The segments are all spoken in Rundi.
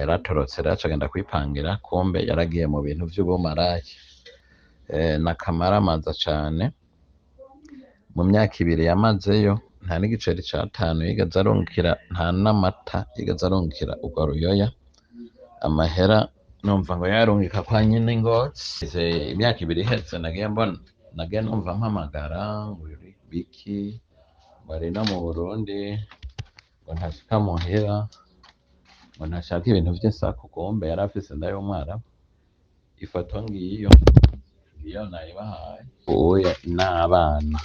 yaratorotse rero acagenda kwipangira, kumbe yaragiye mu bintu vy'ubumaraye. N'akamaramaza cane. Mu myaka 2 yamazeyo nta n'igiceri c'5 yigeze arungikira, nta n'amata yigeze arungikira urwo ruyoya. Amahera numva ngo yarungika kwa nyina Ngozi. Imyaka 2 iheze nagiye numva mpamagara ngo biki ngo ari no mu Burundi ngo ntashika muhira ngo ntashaka ibintu vy'insaku, kumbe yari afise inda y'umwarabu. Ifoto ngiyo nayibahaye. Uye n'abana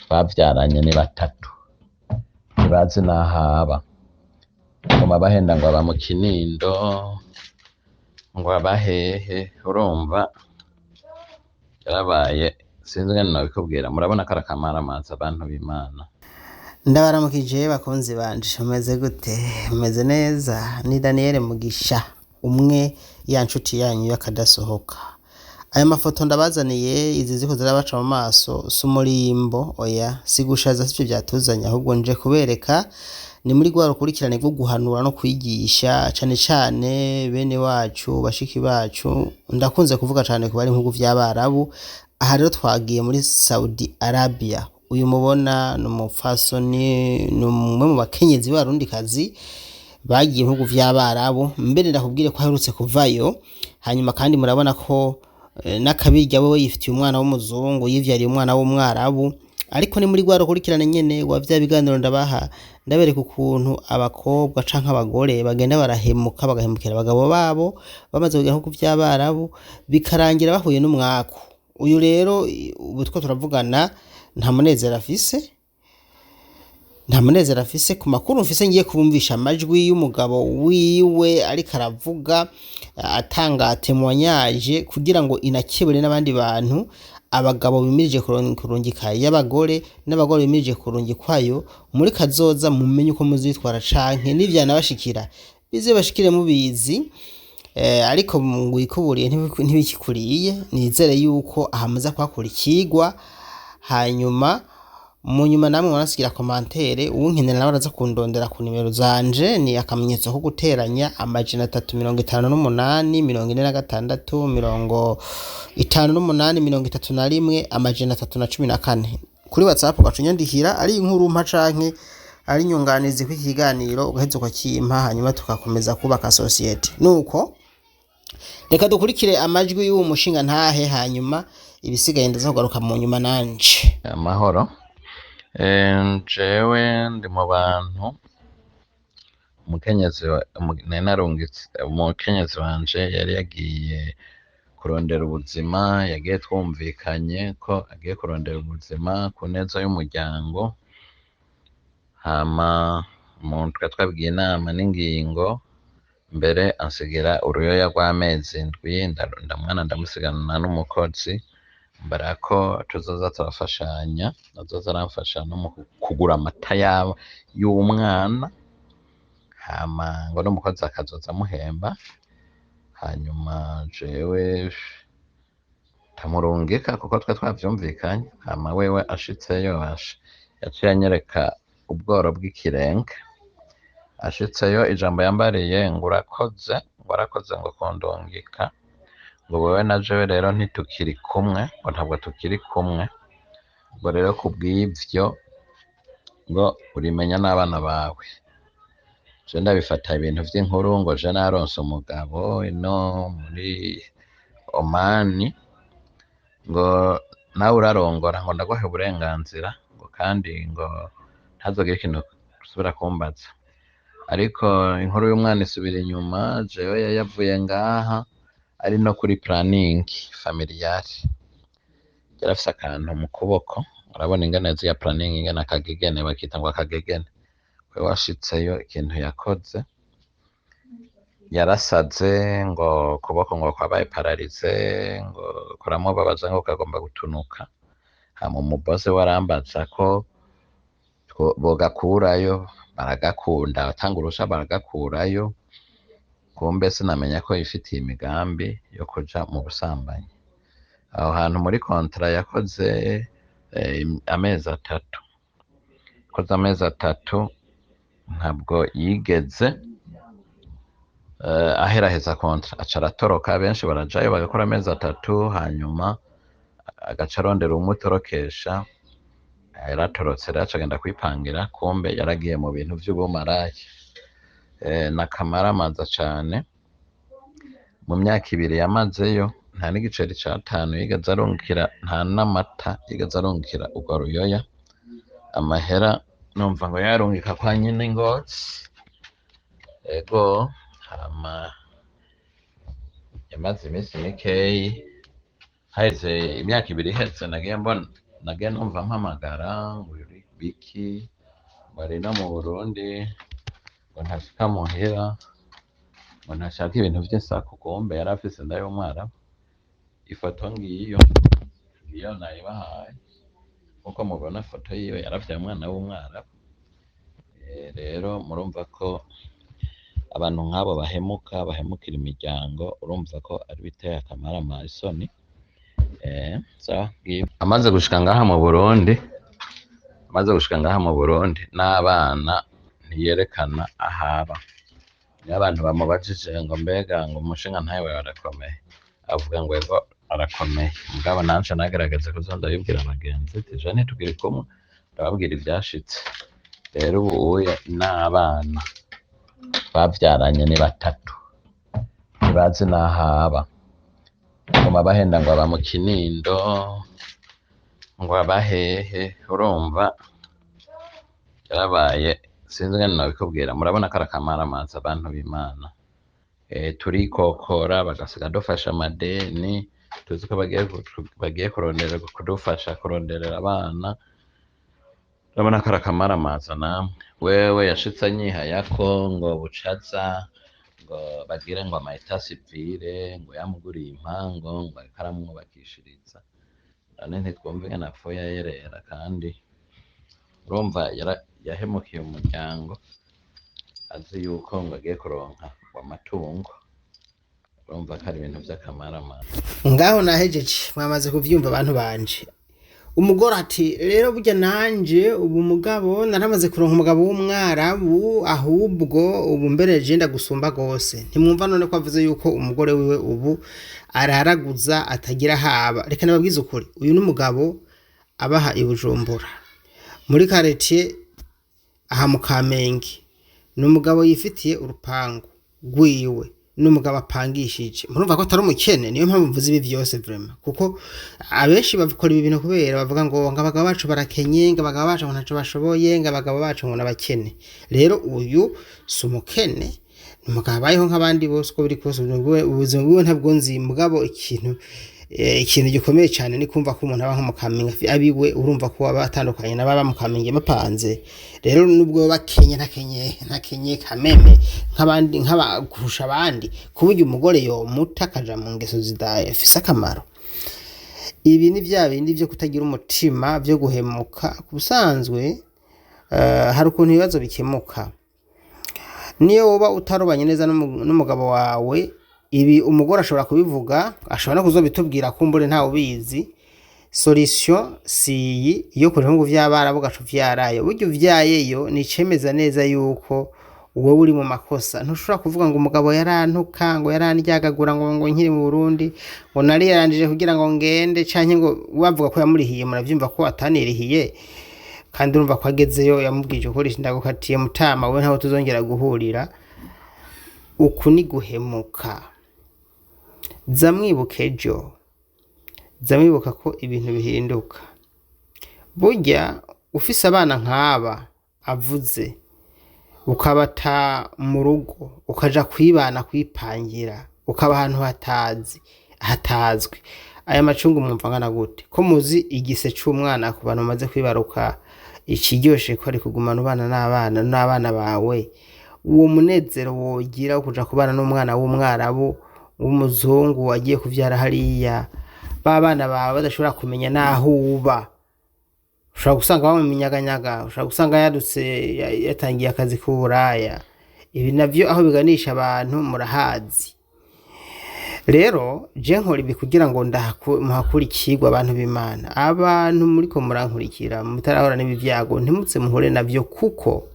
bavyaranye ni 3, ntibazi n'ahaba. Ngoma bahenda ngo aba mu Kinindo, ngo abahehe. Urumva yarabaye sinzi ngene nabikubwira. Murabona ko ari akamaramaza, abantu b'Imana. Ndabaramukije bakunzi banje, mumeze gute? Mumeze neza? Ni Daniel Mugisha, umwe ya nshuti yanyu yakadasohoka. Aya mafoto ndabazaniye, izi ziko zirabaca mu maso, sumurimbo oya, sigushaza sivyo byatuzanya, ahubwo nje kubereka ni muri gwa rukurikirane rwo guhanura no kwigisha, cane cane bene wacu, bashiki bacu. Ndakunze kuvuga cane ku bari mu bihugu vy'Abarabu. Aha rero twagiye muri Saudi Arabia. Uyu mubona n'umupfasoni, n'umwe mu bakenyezi b'Abarundikazi bagiye mu bihugu vy'Abarabu. Mbere ndakubwire ko aherutse kuvayo. Hanyuma kandi murabona ko n'akabirya wewe yifitiye umwana w'umuzungu, yivyariye umwana w'umwarabu. Ariko ni muri gwa rukurikirane nyene wa vya biganiro ndabaha, ndabereka ukuntu abakobwa canke abagore bagenda barahemuka, bagahemukira abagabo babo bamaze kugera ku vy'Abarabu, bikarangira bahuye n'umwaku. Uyu rero ubu two turavugana nta munezero afise. Ku makuru mfise ngiye kubumvisha amajwi y'umugabo wiwe ariko aravuga, atanga témoignage kugira ngo inakebure n'abandi bantu. Abagabo bimirije kurungika y'abagore n'abagore bimirije kurungikwayo muri kazoza, mumenye uko muzitwara canke n'ivyanabashikira bize bashikire mubizi. Ariko ngo ikuburiye ntibikikuriye. Nizere yuko ahamaza kwakura ikigwa. Hanyuma mu nyuma namwe mwanasigira commentaire. Uwunkenera nawe araza kundondera ku nimero zanje, ni akamenyetso ko guteranya 358 46 58 331 kuri WhatsApp ugacunyandikira ari inkuru mpa canke ari nyunganizi kw'iki kiganiro, ugaheza ukakimpa, hanyuma tugakomeza kubaka society. Nuko reka dukurikire amajwi y'uwo mushinga ntahe, hanyuma ibisigaye ndaza kugaruka mu nyuma nanje. Amahoro. Jewe ndi mu bantu umukenyezi wanje yari yagiye kurondera ubuzima. Yagiye twumvikanye ko agiye kurondera ubuzima ku neza y'umuryango. Hama umuntu twabwiye inama n'ingingo, mbere ansigira uruyoya rw'amezi 7. Ndamwana ndamusigana n'umukozi mbara ko tuzoza turafashanya, azoza aramfasha no mu kugura amata y'umwana. Hama ngo n'umukozi akazoza amuhemba. Hanyuma jewe tamurungika kuko twavyumvikanye. Hama wewe ashitseyo yaciye anyereka ubworo bw'ikirenge. Ashitseyo ijambo yambariye ngo urakoze, ngo kundungika, ngo wewe na jewe rero ntitukiri kumwe, ngo ntabwo tukiri kumwe, ngo rero kubw'ivyo ngo urimenya n'abana bawe. Je ndabifata ibintu vy'inkuru ngo je naronse umugabo ino muri Omania, ngo nawe urarongora, ngo ndaguhe uburenganzira, ngo kandi ngo ntazogire ikintu usubira kumbaza. Ariko inkuru y'umwana isubira inyuma. Jewe yavuye ngaha ari no kuri planning familiale. Yarafise akantu mu kuboko, urabona ingene ya planning ingene akagegene bakita ngo akagegene. Kwe washitseyo ikintu yakoze, yarasaze ngo kuboko ngo kwabaye paralize, ngo kuramubabaza ngo kagomba gutunuka. Hama umuboze warambaza ko bogakurayo, baragakunda, batanga urusha baragakurayo. Kumbe sinamenya ko yifitiye imigambi yo kuja mu busambanyi. Aho hantu muri kontra yakoze amezi 3. Koze amezi 3 ntabwo yigeze aheraheza kontra aca aratoroka, benshi barajayo bagakora amezi 3 hanyuma agaca arondera umutorokesha. Yaratorotse rero aca agenda kwipangira, kumbe yaragiye mu bintu vy'ubumaraye. Nakamaramaza cane. Mu myaka 2 yamazeyo nta n'igiceri c'5 yigeze arungikira, nta n'amata yigeze arungikira urwo ruyoya. Amahera numva ngo yarungika kwa nyina Ngozi. Ego hama yamaze iminsi mikeyi, haheze imyaka 2 iheze, nagiye numva mpamagara ngo uri biki, bari no mu Burundi, ngo ntashika muhira, ngo ntashaka ibintu vy'insaku. Kumbe yari afise inda y'umwarabu. Ifoto ngiyo nayibahaye, nkuko mubona ifoto yiwe, yaravyaye umwana w'umwarabu. Rero murumva ko abantu nk'abo bahemukira imiryango, urumva ko ari biteye akamaramaza isoni. Amaze gushika ngaha mu Burundi, n'abana ntiyerekana ahaba. Niyo abantu bamubajije ngo mbega ngo umushinga ntawe arakomeye, avuga ngo ego arakomeye. Mugabo nanje nagerageze kuzondabibwira abagenzi ati je ntitugire kumwe, ndababwira ivyashitse. Rero ubu n'abana bavyaranye ni 3, ntibazi n'ahaba. Nguma bahenda ngo aba mu Kinindo, ngo abahehe. Urumva yarabaye sinzi ngene nabikubwira. Murabona ko arakamaramaza abantu b'Imana. Turikokora bagasiga dufasha amadeni, tuzi ko bagiye kurondera kudufasha kuronderera abana. Urabona ko arakamaramaza namwe. Wewe yashitse anyihayako ngo bucaza, ngo bagire ngo ama-etat civile, ngo yamuguriye impango, ngo ariko aramwubakishiriza. None ntitwumva ingene apfuye ayerera, kandi urumva yahemukiye umuryango azi yuko ngo agiye kuronka amatungo. Urumva ko ari ibintu vy'akamaramaza. Ngaho nahejeje, mwamaze kuvyumva abantu banje. Umugore ati rero burya nanje ubu mugabo naramaze kuronka umugabo w'umwarabu, ahubwo ubu mbere jenda gusumba gose. Ntimwumva none ko avuze yuko umugore wiwe ubu araraguza atagira haba. Reka nababwize ukuri, uyu n'umugabo abaha i Bujumbura muri quartier aha mu Kamenge. N'umugabo yifitiye urupangu rwiwe, n'umugabo apangishije. Murumva ko atari umukene. Niyo mpamvu mvuze ibi vyose vraiment, kuko abenshi bavukora ibi bintu kubera bavuga ngo abagabo bacu barakenye, ngo abagabo bacu ntaco bashoboye, ngo abagabo bacu ngo nabakene. Rero uyu si umukene, n'umugabo abayeho nk'abandi bose uko biri kose. Ubuzima bwiwe ntabwo nzi, mugabo ikintu gikomeye cyane ni kumva ko umuntu aba nko mu Kamenge abiwe. Urumva ko aba atandukanye n'ababa mu Kamenge bapanze. Rero nubwo bakenye ntakenye kameme nk'abandi, nk'abakurusha abandi, kuburyo umugore yomuta akaja mu ngeso zidafise akamaro. Ibi ni vya bindi vyo kutagira umutima, vyo guhemuka. Kubusanzwe hari ukuntu ibibazo bikemuka. Niyo woba utarubanye neza n'umugabo wawe, ibi umugore ashobora kubivuga, ashobora no kuzobitubwira kumbure ntawe ubizi. Solution si yo ku bihugu vy'Abarabu gacu vyaraye. Buryo vyayeyo ni cemeza neza yuko wowe uri mu makosa. Ntushobora kuvuga ngo umugabo yarantuka, ngo yarandyagagura, ngo nkiri mu Burundi, ngo nari yarandije kugira ngo ngende, canke ngo wavuga ko yamurihiye. Muravyumva ko atanirihiye, kandi urumva ko agezeyo yamubwije ukuri, ndagukatiye mutama, wowe ntaho tuzongera guhurira. Uku ni guhemuka. Zamwibuka ejo, zamwibuka ko ibintu bihinduka. Burya ufise abana nk'aba avuze, ukabata mu rugo, ukaja kwibana, kwipangira, ukaba ahantu hatazwi, aya macungu mwumva ngana gute? Ko muzi igise c'umwana ku bantu bamaze kwibaruka ikiryoshe ko ari kugumana ubana n'abana bawe. Uwo munezero wogira kuja kubana n'umwana w'umwarabu w'umuzungu agiye kuvyara hariya, babana bawe badashobora kumenya naho uba. Ushobora gusanga bamuminyaganyaga, ushobora gusanga yadutse yatangiye akazi k'uburaya. Ibi navyo aho biganisha abantu murahazi. Rero je nkora ibi kugira ngo muhakurikirwe abantu b'Imana. Abantu muriko murankurikira mutarahora n'ibi vyago, ntimutse muhure navyo, kuko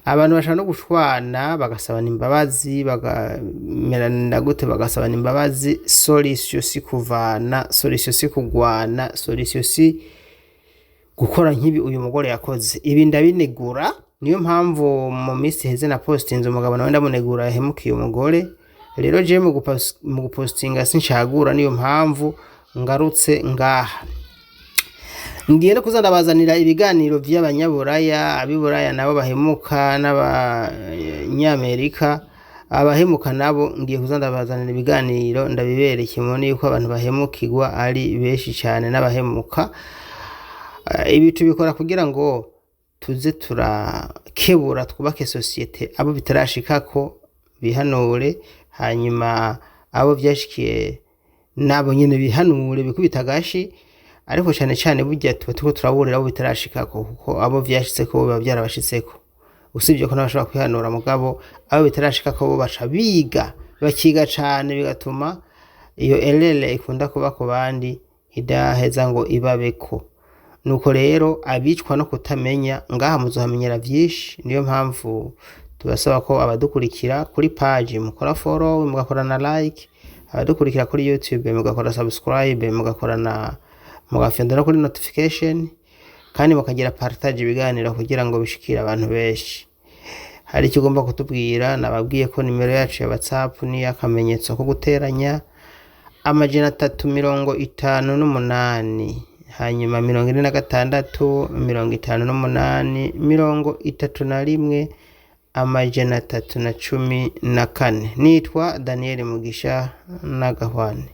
abantu bashaka no gushwana bagasabana imbabazi bagamerana gute bagasabana imbabazi. Solution si kuvana, solution si kugwana, solution si gukora nk'ibi uyu mugore yakoze. Ibi ndabinegura, niyo mpamvu mu minsi heze na postinze umugabo nawe ndamunegura yahemukiye umugore. Rero je mu gupostinga sinshagura, niyo mpamvu ngarutse ngaha. Ngiye no kuzandabazanira ibiganiro vy'abanyaburaya, abiburaya nabo bahemuka n'abanyamerika. Abahemuka nabo ngiye kuzandabazanira ibiganiro ndabibereke mubone yuko abantu bahemukirwa ari benshi cyane n'abahemuka. Ibi tubikora kugira ngo tuze turakebura twubake societe abo bitarashikako bihanure, hanyuma abo vyashikiye nabo nyene bihanure bikubita gashi. Ariko cyane cyane burya tuba tuko turaburira abo bitarashikako, kuko abo vyashitseko biba byarabashitseko. Usibye ko nabashobora kwihanura mugabo abo bitarashikako bo baca biga bakiga cyane, bigatuma iyo erreur ikunda kuba ku bandi idaheza ngo ibabeko. Nuko rero abicwa no kutamenya ngaha muzohamenyera vyinshi. Niyo mpamvu tubasaba ko abadukurikira kuri page mukora follow, mugakora na like, abadukurikira kuri YouTube mugakora subscribe, mugakora na mugafenda no kuri notification, kandi mukagira partage ibiganiro kugira ngo bishikire abantu benshi. Hari icyo ugomba kutubwira, nababwiye ko nimero yacu ya WhatsApp ni akamenyetso ko guteranya 358 hanyuma 46 58 31 314. Nitwa Daniel Mugisha Nagahwane.